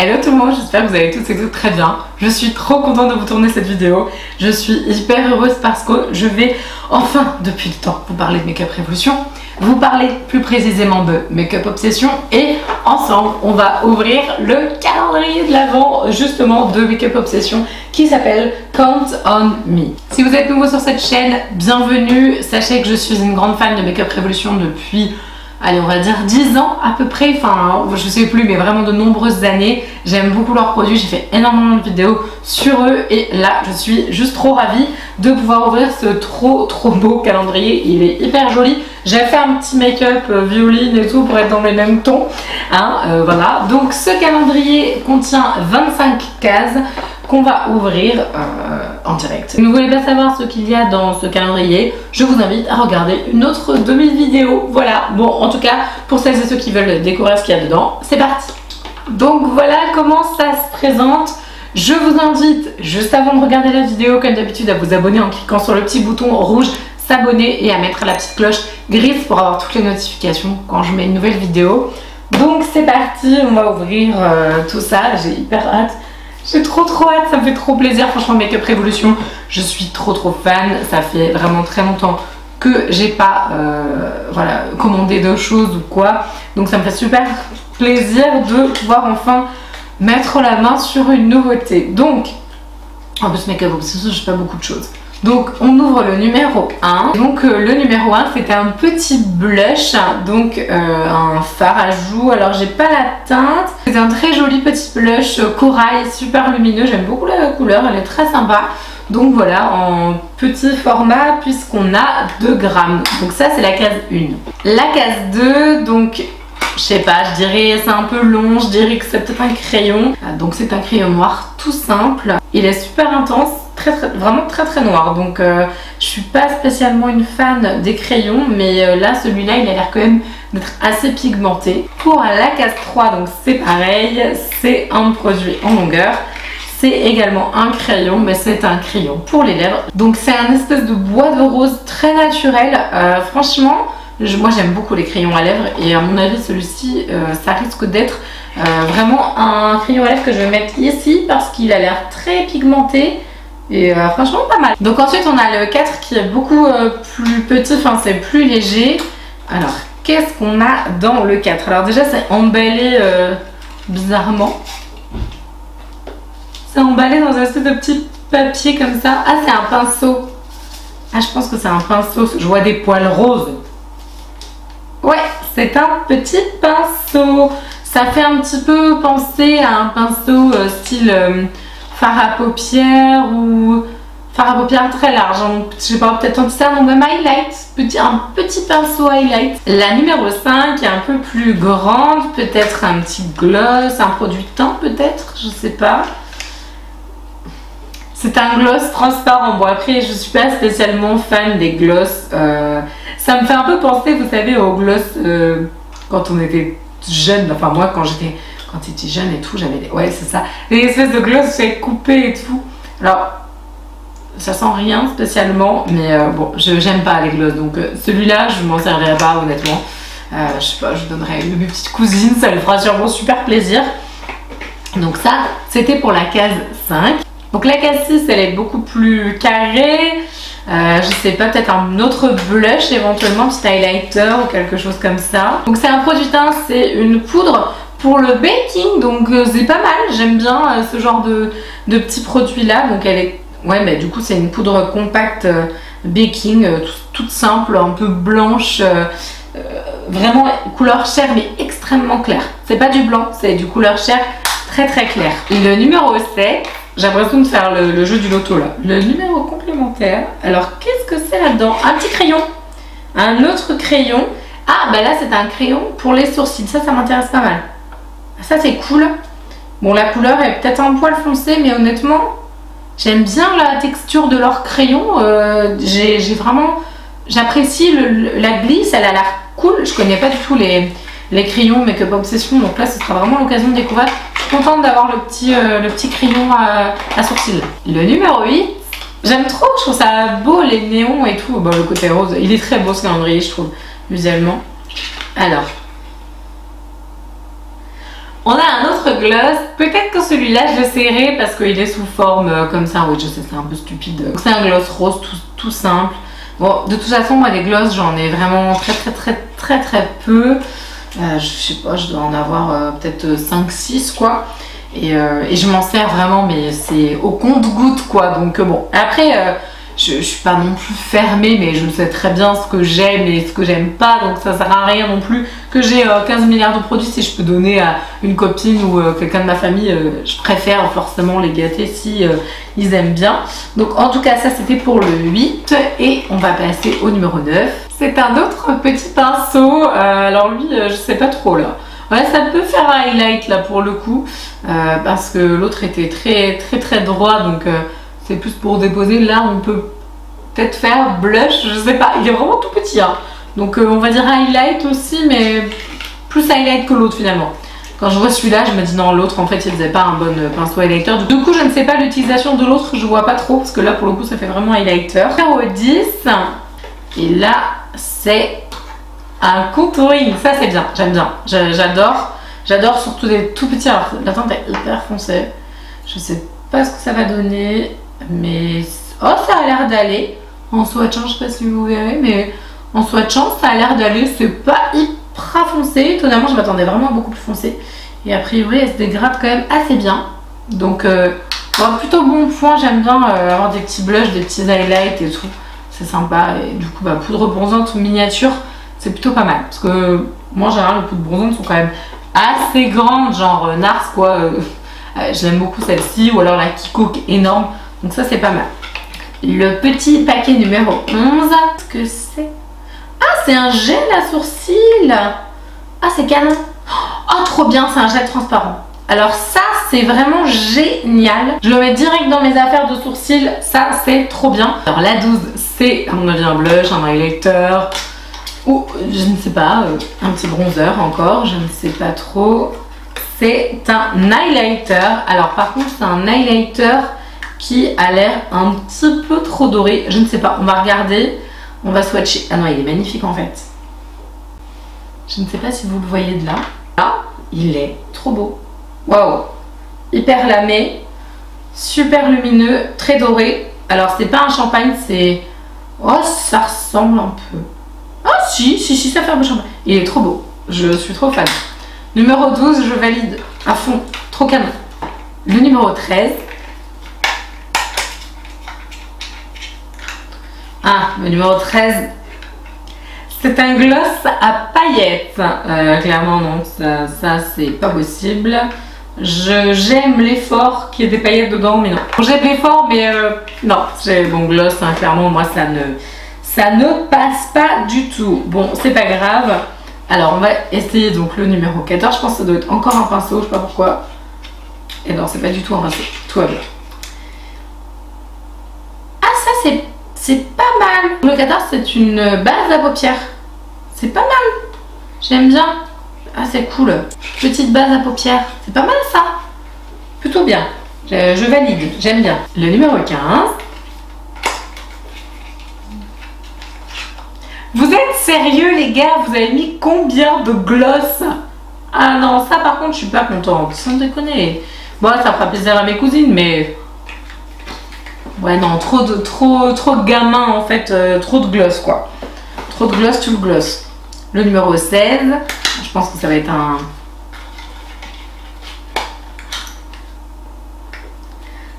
Hello tout le monde, j'espère que vous allez toutes et tous très bien. Je suis trop contente de vous tourner cette vidéo. Je suis hyper heureuse parce que je vais enfin, depuis le temps, vous parler de Make Up Révolution, vous parler plus précisément de Make Up Obsession et ensemble, on va ouvrir le calendrier de l'Avent justement de Make Up Obsession qui s'appelle Count on Me. Si vous êtes nouveau sur cette chaîne, bienvenue. Sachez que je suis une grande fan de Make Up Révolution depuis... allez, on va dire 10 ans à peu près, enfin je sais plus, mais vraiment de nombreuses années. J'aime beaucoup leurs produits, j'ai fait énormément de vidéos sur eux et là je suis juste trop ravie de pouvoir ouvrir ce trop beau calendrier. Il est hyper joli. J'ai fait un petit make-up violine et tout pour être dans les mêmes tons, hein, voilà. Donc ce calendrier contient 25 cases qu'on va ouvrir en direct. Si vous ne voulez pas savoir ce qu'il y a dans ce calendrier, je vous invite à regarder une autre de mes vidéos. Voilà, bon en tout cas pour celles et ceux qui veulent découvrir ce qu'il y a dedans, c'est parti. Donc voilà comment ça se présente. Je vous invite juste avant de regarder la vidéo comme d'habitude à vous abonner en cliquant sur le petit bouton rouge s'abonner et à mettre la petite cloche grise pour avoir toutes les notifications quand je mets une nouvelle vidéo. Donc c'est parti, on va ouvrir tout ça, j'ai hyper hâte. J'ai trop hâte, ça me fait trop plaisir. Franchement, Make Up Révolution, je suis trop fan. Ça fait vraiment très longtemps que j'ai pas voilà, commandé de choses ou quoi. Donc ça me fait super plaisir de pouvoir enfin mettre la main sur une nouveauté. Donc, en plus Make Up Obsession, j'ai pas beaucoup de choses. Donc on ouvre le numéro 1. Donc le numéro 1 c'était un petit blush, donc un fard à joues. Alors j'ai pas la teinte. C'est un très joli petit blush corail, super lumineux. J'aime beaucoup la couleur, elle est très sympa. Donc voilà, en petit format puisqu'on a 2 grammes. Donc ça c'est la case 1. La case 2, donc je sais pas, je dirais c'est un peu long, je dirais que c'est peut-être un crayon. Donc c'est un crayon noir tout simple. Il est super intense. Vraiment très noir, donc je suis pas spécialement une fan des crayons, mais là celui-là il a l'air quand même d'être assez pigmenté. Pour la case 3, donc c'est pareil, c'est un produit en longueur, c'est également un crayon, mais c'est un crayon pour les lèvres, donc c'est un espèce de bois de rose très naturel. Franchement moi j'aime beaucoup les crayons à lèvres et à mon avis celui-ci ça risque d'être vraiment un crayon à lèvres que je vais mettre ici parce qu'il a l'air très pigmenté. Et franchement pas mal. Donc ensuite on a le 4 qui est beaucoup plus petit, enfin c'est plus léger. Alors qu'est-ce qu'on a dans le 4? Alors déjà c'est emballé bizarrement. C'est emballé dans un espèce de petit papier comme ça. Ah c'est un pinceau. Ah je pense que c'est un pinceau. Je vois des poils roses. Ouais, c'est un petit pinceau. Ça fait un petit peu penser à un pinceau style... fard à paupières ou fard à paupières très large, hein. Je sais pas, peut-être ça, non même highlight, un petit pinceau highlight. La numéro 5 est un peu plus grande, peut-être un petit gloss, un produit teint peut-être, je sais pas. C'est un gloss transparent. Bon après je suis pas spécialement fan des gloss, ça me fait un peu penser, vous savez, au gloss quand on était jeune, enfin moi quand j'étais jeune et tout, j'avais des... ouais c'est ça, des espèces de gloss coupées et tout. Alors ça sent rien spécialement, mais bon j'aime pas les gloss, donc celui-là je m'en servirai pas honnêtement. Je sais pas, je donnerai une de mes petites cousines, ça lui fera sûrement super plaisir. Donc ça c'était pour la case 5. Donc la case 6 elle est beaucoup plus carrée. Je sais pas, peut-être un autre blush éventuellement, petit highlighter ou quelque chose comme ça. Donc c'est un produit teint, c'est une poudre pour le baking, donc c'est pas mal, j'aime bien ce genre de petits produits là. Donc elle est, ouais mais du coup c'est une poudre compacte baking, toute simple, un peu blanche, vraiment couleur chair mais extrêmement claire. C'est pas du blanc, c'est du couleur chair très clair. Le numéro 7, j'ai l'impression de faire le jeu du loto là. Le numéro complémentaire, alors qu'est-ce que c'est là-dedans? Un petit crayon, un autre crayon. Ah bah là c'est un crayon pour les sourcils, ça m'intéresse pas mal. Ça c'est cool. Bon la couleur est peut-être un poil foncé, mais honnêtement j'aime bien la texture de leur crayon. J'ai vraiment, j'apprécie la glisse, elle a l'air cool. Je connais pas du tout les crayons Make Up Obsession, donc là ce sera vraiment l'occasion de découvrir. Je suis contente d'avoir le petit crayon à sourcils. Le numéro 8, j'aime trop, je trouve ça beau les néons et tout. Bon, le côté rose, il est très beau ce calendrier je trouve visuellement. Alors On a un autre gloss, peut-être que celui-là je l'essayerai parce qu'il est sous forme comme ça, oui je sais c'est un peu stupide. C'est un gloss rose tout simple. Bon de toute façon moi des gloss j'en ai vraiment très peu. Je sais pas, je dois en avoir peut-être 5-6 quoi. Et je m'en sers vraiment mais c'est au compte-gouttes quoi. Donc bon après je suis pas non plus fermée mais je sais très bien ce que j'aime et ce que j'aime pas. Donc ça sert à rien non plus que j'ai 15 milliards de produits. Si je peux donner à une copine ou quelqu'un de ma famille, je préfère forcément les gâter si ils aiment bien. Donc en tout cas ça c'était pour le 8 et on va passer au numéro 9. C'est un autre petit pinceau, alors lui je sais pas trop là. Ouais, ça peut faire un highlight là pour le coup, parce que l'autre était très droit, donc c'est plus pour déposer. Là on peut peut-être faire blush, je sais pas, il est vraiment tout petit hein. Donc on va dire highlight aussi, mais plus highlight que l'autre finalement. Quand je vois celui-là, je me dis non, l'autre en fait il faisait pas un bon pinceau highlighter. Du coup je ne sais pas l'utilisation de l'autre, je vois pas trop, parce que là pour le coup ça fait vraiment highlighter. Numéro 10, et là c'est un contouring, ça c'est bien, j'aime bien, j'adore surtout des tout petits. Alors la teinte est hyper foncée, je sais pas ce que ça va donner, mais oh ça a l'air d'aller. En swatchant, je sais pas si vous verrez, mais en swatchant ça a l'air d'aller, c'est pas hyper foncé, étonnamment je m'attendais vraiment à beaucoup plus foncé, et a priori elle se dégrade quand même assez bien, donc bon, plutôt bon point. J'aime bien avoir des petits blushs, des petits highlights et tout, c'est sympa. Et du coup poudre bronzante miniature, c'est plutôt pas mal, parce que moi en général les poudres bronzantes sont quand même assez grandes, genre Nars quoi. J'aime beaucoup celle-ci, ou alors la Kiko qui est énorme, donc ça c'est pas mal. Le petit paquet numéro 11, qu'est-ce que c'est? Ah c'est un gel à sourcils. Ah c'est canon. Oh trop bien, c'est un gel transparent. Alors ça c'est vraiment génial, je le mets direct dans mes affaires de sourcils, ça c'est trop bien. Alors la 12 c'est à mon avis un blush, un highlighter, ou je ne sais pas, un petit bronzer encore, je ne sais pas trop. C'est un highlighter. Alors par contre c'est un highlighter qui a l'air un petit peu trop doré, je ne sais pas, on va regarder, on va swatcher. Ah non il est magnifique en fait, je ne sais pas si vous le voyez de là. Là il est trop beau, waouh, hyper lamé, super lumineux, très doré. Alors c'est pas un champagne, c'est, oh ça ressemble un peu. Ah si, ça fait un peu champagne. Il est trop beau, je suis trop fan. Numéro 12, je valide à fond, trop canon. Le numéro 13. Ah, le numéro 13, c'est un gloss à paillettes. Clairement non, ça c'est pas possible. J'aime l'effort qu'il y ait des paillettes dedans, mais non. J'aime l'effort, mais non, c'est bon gloss, hein, clairement moi ça ne passe pas du tout. Bon, c'est pas grave. Alors, on va essayer donc le numéro 14. Je pense que ça doit être encore un pinceau, je sais pas pourquoi. Et non, c'est pas du tout un pinceau. Tout va bien. Ah, ça, c'est pas mal. Le 14, c'est une base à paupières. C'est pas mal. J'aime bien. Ah, c'est cool. Petite base à paupières. C'est pas mal, ça. Plutôt bien. Je valide. J'aime bien. Le numéro 15. Vous êtes sérieux les gars? Vous avez mis combien de gloss? Ah non, ça par contre je suis pas contente, sans déconner. Bon ça fera plaisir à mes cousines, mais ouais non, trop de gamin en fait, trop de gloss quoi. Trop de gloss, tout le gloss. Le numéro 16, je pense que ça va être un...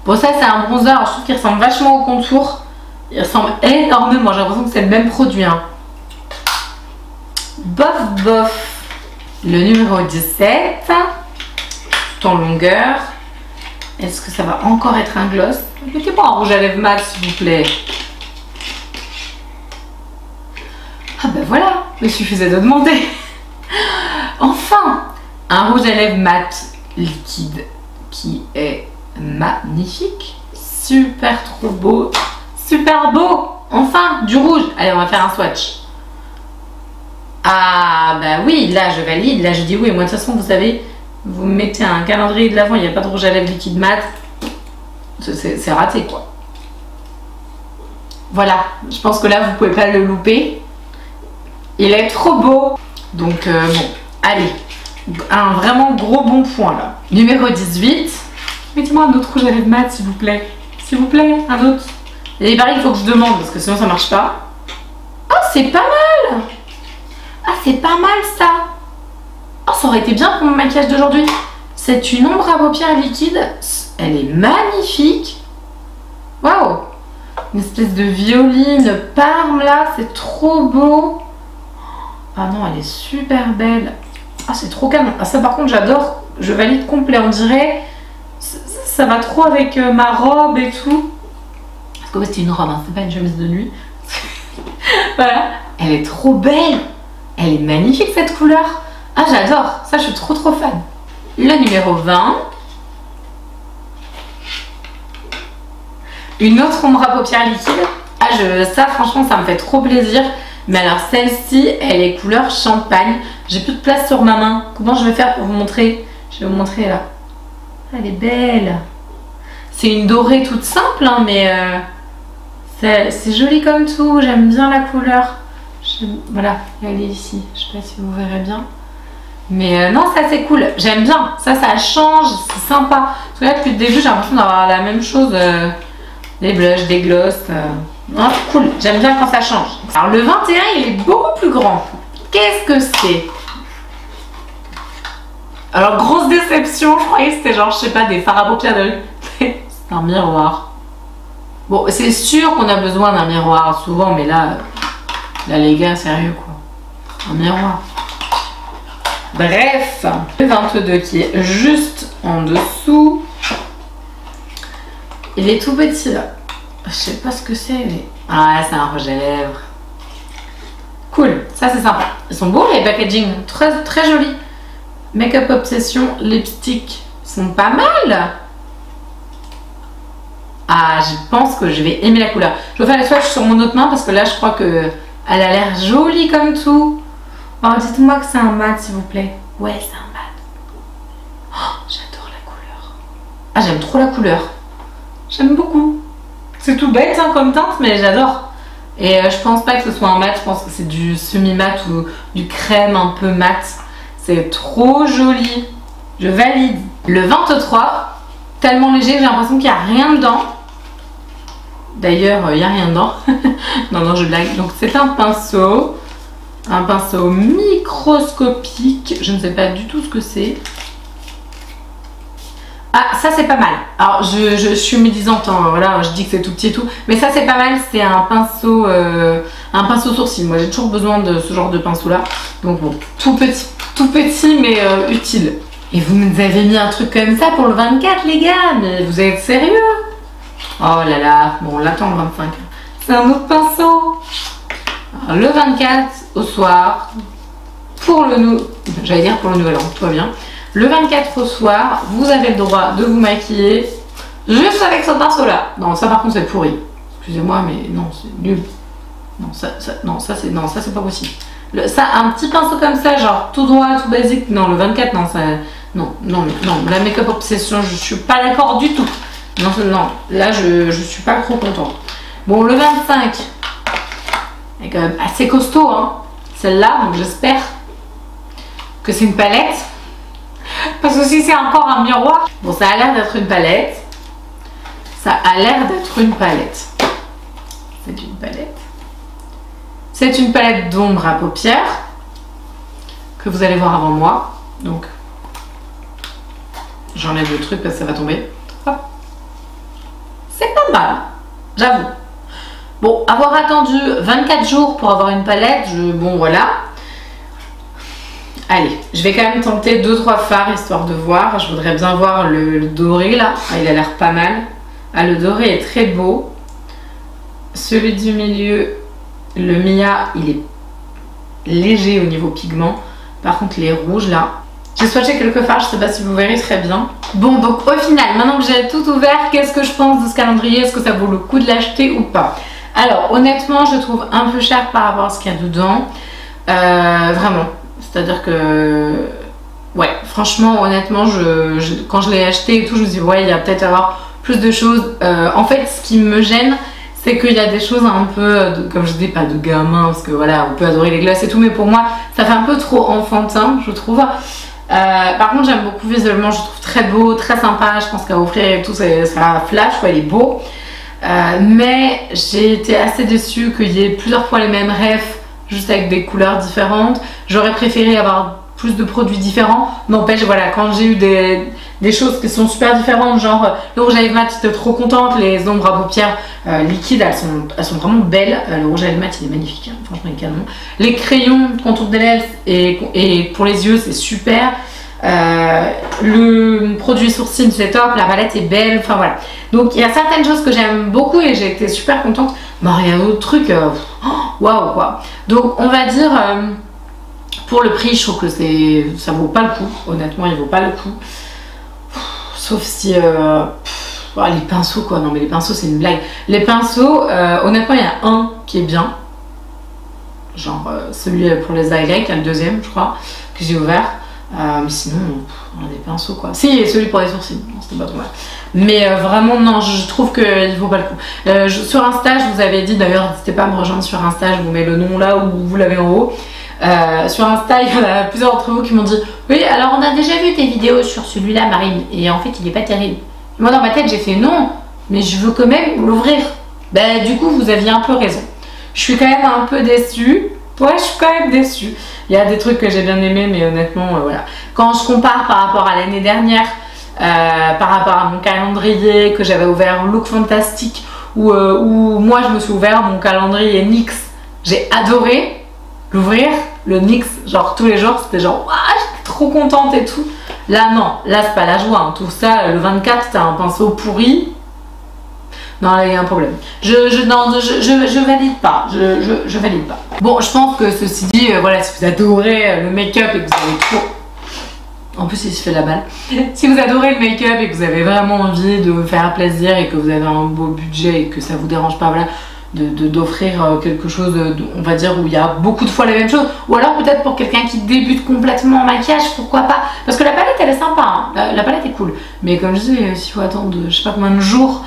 Bon ça c'est un bronzer, alors, je trouve qu'il ressemble vachement au contour. Il ressemble énormément, j'ai l'impression que c'est le même produit hein. Bof. Le numéro 17, tout en longueur. Est-ce que ça va encore être un gloss? Mettez pas un rouge à lèvres mat s'il vous plaît. Ah ben voilà, il suffisait de demander. Enfin, un rouge à lèvres mat liquide qui est magnifique. Super trop beau. Super beau. Enfin, du rouge. Allez, on va faire un swatch. Ah bah oui, là je valide, là je dis oui. Moi de toute façon vous savez, vous me mettez un calendrier de l'avant, il n'y a pas de rouge à lèvres liquide mat, c'est raté quoi. Voilà, je pense que là vous pouvez pas le louper. Il est trop beau. Donc bon, allez, un vraiment gros bon point là. Numéro 18. Mettez-moi un autre rouge à lèvres mat s'il vous plaît. S'il vous plaît, un autre. Et pareil, il faut que je demande parce que sinon ça marche pas. Oh, c'est pas mal. Ah, c'est pas mal ça. Oh, ça aurait été bien pour mon maquillage d'aujourd'hui. C'est une ombre à paupières liquide. Elle est magnifique. Waouh. Une espèce de violine parme là. C'est trop beau. Ah non, elle est super belle. Ah, c'est trop canon. Ah, ça par contre, j'adore. Je valide complet. On dirait... Ça va trop avec ma robe et tout. Parce que ouais, c'est une robe, hein, c'est pas une chemise de nuit. Voilà. Elle est trop belle. Elle est magnifique cette couleur. Ah, j'adore. Ça, je suis trop fan. Le numéro 20. Une autre ombre à paupières liquide. Ah, ça, franchement, ça me fait trop plaisir. Mais alors, celle-ci, elle est couleur champagne. J'ai plus de place sur ma main. Comment je vais faire pour vous montrer? Je vais vous montrer là. Elle est belle. C'est une dorée toute simple, hein, mais c'est joli comme tout. J'aime bien la couleur. Voilà, elle est ici. Je sais pas si vous verrez bien. Mais non, ça c'est cool. J'aime bien. Ça change. C'est sympa. Parce que là, depuis le début, j'ai l'impression d'avoir la même chose. Des blushs, des gloss. Non, c'est cool. J'aime bien quand ça change. Alors, le 21, il est beaucoup plus grand. Qu'est-ce que c'est? Alors, grosse déception, je croyais que c'était genre, je sais pas, des fards à paupières de... C'est un miroir. Bon, c'est sûr qu'on a besoin d'un miroir souvent, mais là, les gars, sérieux quoi. Un miroir. Bref, le 22 qui est juste en dessous. Il est tout petit là. Je sais pas ce que c'est, mais... Ah, c'est un rouge à lèvres. Cool, ça c'est sympa. Ils sont beaux les packaging, très jolis. Make-up Obsession, lipstick sont pas mal. Ah, je pense que je vais aimer la couleur. Je vais faire les swatchs sur mon autre main parce que là, je crois que elle a l'air jolie comme tout. Oh, dites-moi que c'est un mat, s'il vous plaît. Ouais, c'est un mat. Oh, j'adore la couleur. Ah, j'aime trop la couleur. J'aime beaucoup. C'est tout bête hein, comme teinte, mais j'adore. Et je pense pas que ce soit un mat. Je pense que c'est du semi-mat ou du crème un peu mat. C'est trop joli. Je valide. Le 23, tellement léger que j'ai l'impression qu'il n'y a rien dedans. D'ailleurs, il n'y a rien dedans. non, je blague. Donc c'est un pinceau. Un pinceau microscopique. Je ne sais pas du tout ce que c'est. Ah, ça c'est pas mal. Alors, je suis médisante. Hein, voilà, je dis que c'est tout petit et tout. Mais ça c'est pas mal. C'est un pinceau sourcil. Moi, j'ai toujours besoin de ce genre de pinceau-là. Donc bon, tout petit mais utile. Et vous nous avez mis un truc comme ça pour le 24 les gars, mais vous êtes sérieux? Oh là là, bon on l'attend le 25. C'est un autre pinceau. Alors, le 24 au soir, pour le nouvel an, tout va bien. Le 24 au soir, vous avez le droit de vous maquiller juste avec ce pinceau là. Non, ça par contre c'est pourri. Excusez-moi mais non, c'est nul. Non, ça c'est pas possible. Ça, un petit pinceau comme ça, genre tout droit, tout basique, non, le 24, non, ça... Non, la Make-up Obsession, je suis pas d'accord du tout. Non, là, je suis pas trop contente. Bon, le 25, est quand même assez costaud, hein, celle-là, donc j'espère que c'est une palette. Parce que si c'est encore un miroir... Bon, ça a l'air d'être une palette. C'est une palette. C'est une palette d'ombre à paupières que vous allez voir avant moi. Donc, j'enlève le truc parce que ça va tomber. C'est pas mal, j'avoue. Bon, avoir attendu 24 jours pour avoir une palette, bon voilà. Allez, je vais quand même tenter 2-3 fards histoire de voir. Je voudrais bien voir le doré là. Ah, il a l'air pas mal. Ah, le doré est très beau. Celui du milieu... Le Mia, il est léger au niveau pigment. Par contre, les rouges là. J'ai swatché quelques fards, je sais pas si vous verrez très bien. Bon, donc au final, maintenant que j'ai tout ouvert, qu'est-ce que je pense de ce calendrier? Est-ce que ça vaut le coup de l'acheter ou pas? Alors, honnêtement, je trouve un peu cher par rapport à ce qu'il y a dedans. Vraiment. C'est-à-dire que... Ouais, franchement, honnêtement, quand je l'ai acheté et tout, je me suis dit, ouais, il y a peut-être avoir plus de choses. En fait, ce qui me gêne, c'est qu'il y a des choses un peu, comme je dis, pas de gamin, parce que voilà, on peut adorer les glaces et tout, mais pour moi, ça fait un peu trop enfantin, je trouve. Par contre j'aime beaucoup visuellement, je trouve très beau, très sympa, je pense qu'à offrir et tout ça flash quoi, il est beau. Mais j'ai été assez déçue qu'il y ait plusieurs fois les mêmes refs, juste avec des couleurs différentes. J'aurais préféré avoir plus de produits différents. N'empêche, voilà, quand j'ai eu des choses qui sont super différentes, genre le rouge à lèvres mat, j'étais trop contente, les ombres à paupières liquides, elles sont vraiment belles. Le rouge à lèvres mat, il est magnifique, hein, franchement, il est canon. Les crayons contour des lèvres et pour les yeux, c'est super. Le produit sourcils, c'est top, la palette est belle, enfin voilà. Donc il y a certaines choses que j'aime beaucoup et j'ai été super contente. Mais il y a d'autres trucs, waouh quoi. Donc on va dire, pour le prix, je trouve que ça vaut pas le coup. Honnêtement, il vaut pas le coup. Sauf si, les pinceaux quoi. Non mais les pinceaux c'est une blague. Les pinceaux, honnêtement, il y a un qui est bien. Genre celui pour les Y, le deuxième je crois, que j'ai ouvert. Mais sinon, on a des pinceaux quoi. Si, celui pour les sourcils, non, c'était pas trop mal. Mais vraiment, non, je trouve qu'il vaut pas le coup. Sur Insta, je vous avais dit, d'ailleurs, n'hésitez pas à me rejoindre sur Insta, je vous mets le nom là où vous l'avez en haut. Sur Insta, il y en a plusieurs d'entre vous qui m'ont dit oui, alors on a déjà vu tes vidéos sur celui-là, Marine, et en fait, il est pas terrible. Moi, dans ma tête, j'ai fait non, mais je veux quand même l'ouvrir. Bah, du coup, vous aviez un peu raison. Je suis quand même un peu déçue. Ouais, je suis quand même déçue. Il y a des trucs que j'ai bien aimés, mais honnêtement, voilà. Quand je compare par rapport à l'année dernière, par rapport à mon calendrier que j'avais ouvert Look Fantastique, où moi je me suis ouvert mon calendrier NYX, j'ai adoré l'ouvrir, le NYX, genre tous les jours, c'était genre, waouh, j'étais trop contente et tout. Là, non, là c'est pas la joie, hein. Tout ça, le 24, t'as un pinceau pourri. Non, là, il y a un problème. Je valide pas. Je valide pas. Bon, je pense que ceci dit, voilà, si vous adorez le make-up et que vous avez trop... En plus, il se fait la balle. Si vous adorez le make-up et que vous avez vraiment envie de vous faire plaisir et que vous avez un beau budget et que ça vous dérange pas, voilà, d'offrir quelque chose, on va dire, où il y a beaucoup de fois la même chose. Ou alors peut-être pour quelqu'un qui débute complètement en maquillage, pourquoi pas. Parce que la palette, elle est sympa, hein. La palette est cool. Mais comme je disais, s'il faut attendre, je sais pas combien de jours...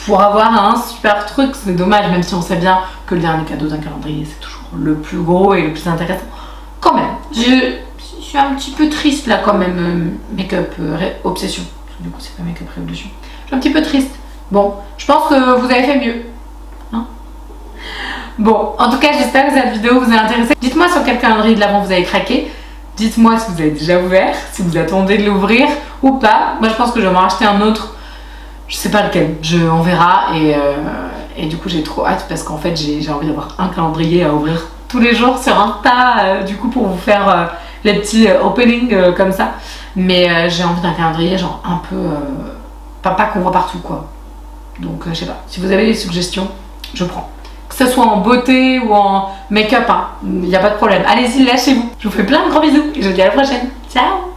pour avoir un super truc, c'est dommage, même si on sait bien que le dernier cadeau d'un calendrier c'est toujours le plus gros et le plus intéressant. Quand même, je suis un petit peu triste là quand même, make-up obsession, parce que du coup c'est pas make-up révolution. Je suis un petit peu triste. Bon, je pense que vous avez fait mieux. Hein, bon, en tout cas j'espère que cette vidéo vous a intéressé. Dites-moi sur quel calendrier de l'avant vous avez craqué. Dites-moi si vous avez déjà ouvert, si vous attendez de l'ouvrir ou pas. Moi je pense que je vais m'en racheter un autre. Je sais pas lequel, on verra et du coup j'ai trop hâte parce qu'en fait j'ai envie d'avoir un calendrier à ouvrir tous les jours sur Insta du coup pour vous faire les petits openings comme ça. Mais j'ai envie d'un calendrier genre un peu pas qu'on voit partout quoi. Donc je sais pas, si vous avez des suggestions, je prends. Que ce soit en beauté ou en make-up, hein, y a pas de problème. Allez-y, lâchez-vous. Je vous fais plein de gros bisous et je vous dis à la prochaine. Ciao!